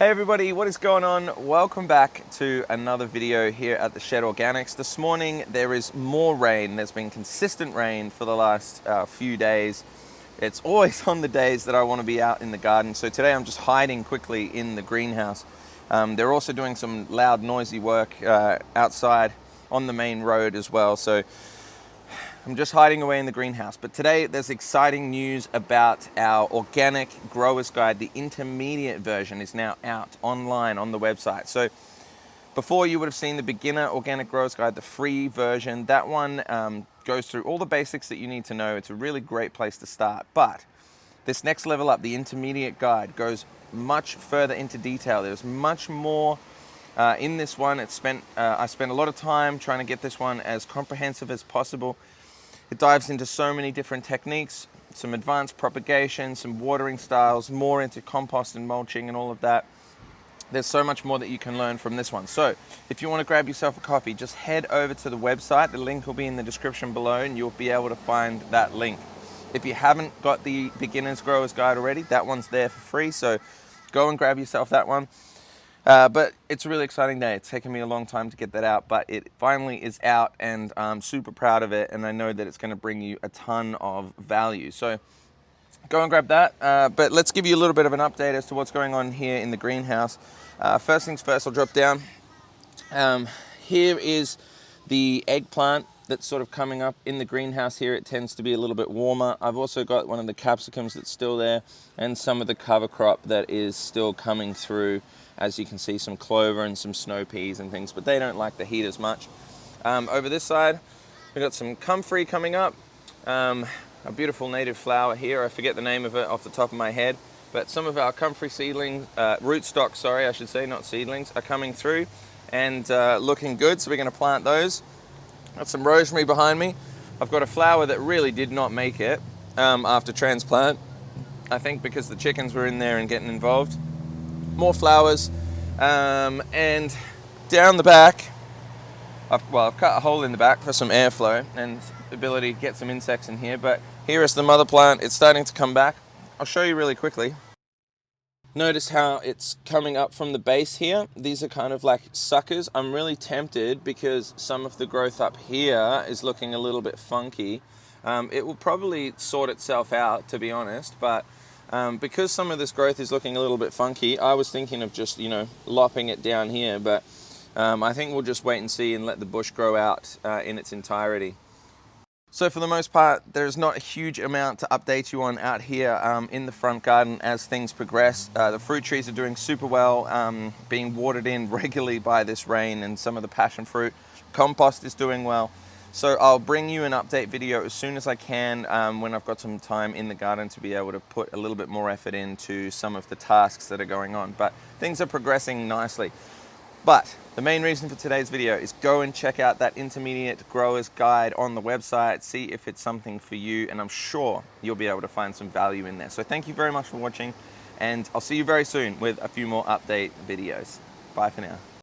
Hey everybody, what is going on? Welcome back to another video here at the Shed Organics. This morning there is more rain. There's been consistent rain for the last few days. It's always on the days that I want to be out in the garden. So today I'm just hiding quickly in the greenhouse. They're also doing some loud, noisy work outside on the main road as well. So I'm just hiding away in the greenhouse. But today there's exciting news about our organic growers guide. The intermediate version is now out online on the website. So before you would have seen the beginner organic growers guide, the free version. That one goes through all the basics that you need to know. It's a really great place to start. But this next level up, the intermediate guide, goes much further into detail. There's much more in this one. I spent a lot of time trying to get this one as comprehensive as possible. It dives into so many different techniques, some advanced propagation, some watering styles, more into compost and mulching and all of that. There's so much more that you can learn from this one. So if you want to grab yourself a copy, just head over to the website. The link will be in the description below and you'll be able to find that link. If you haven't got the beginner's growers guide already, that one's there for free. So go and grab yourself that one. But it's a really exciting day. It's taken me a long time to get that out, but it finally is out and I'm super proud of it. And I know that it's going to bring you a ton of value. So go and grab that. But let's give you a little bit of an update as to what's going on here in the greenhouse. First things first, I'll drop down. Here is the eggplant that's sort of coming up in the greenhouse here. It tends to be a little bit warmer. I've also got one of the capsicums that's still there and some of the cover crop that is still coming through. As you can see, some clover and some snow peas and things, but they don't like the heat as much. Over this side, we've got some comfrey coming up. A beautiful native flower here. I forget the name of it off the top of my head, but some of our comfrey seedlings, rootstock, sorry, I should say, not seedlings, are coming through and looking good, so we're going to plant those. Got some rosemary behind me. I've got a flower that really did not make it after transplant, I think because the chickens were in there and getting involved. More flowers, and down the back, I've cut a hole in the back for some airflow and ability to get some insects in here, but here is the mother plant. It's starting to come back. I'll show you really quickly. Notice how it's coming up from the base here. These are kind of like suckers. I'm really tempted because some of the growth up here is looking a little bit funky. It will probably sort itself out, to be honest, but because some of this growth is looking a little bit funky, I was thinking of just, lopping it down here, but I think we'll just wait and see and let the bush grow out in its entirety. So for the most part, there's not a huge amount to update you on out here in the front garden as things progress. The fruit trees are doing super well, being watered in regularly by this rain, and some of the passion fruit. Compost is doing well. So I'll bring you an update video as soon as I can when I've got some time in the garden to be able to put a little bit more effort into some of the tasks that are going on. But things are progressing nicely. But the main reason for today's video is go and check out that intermediate growers guide on the website, see if it's something for you, and I'm sure you'll be able to find some value in there. So thank you very much for watching, and I'll see you very soon with a few more update videos. Bye for now.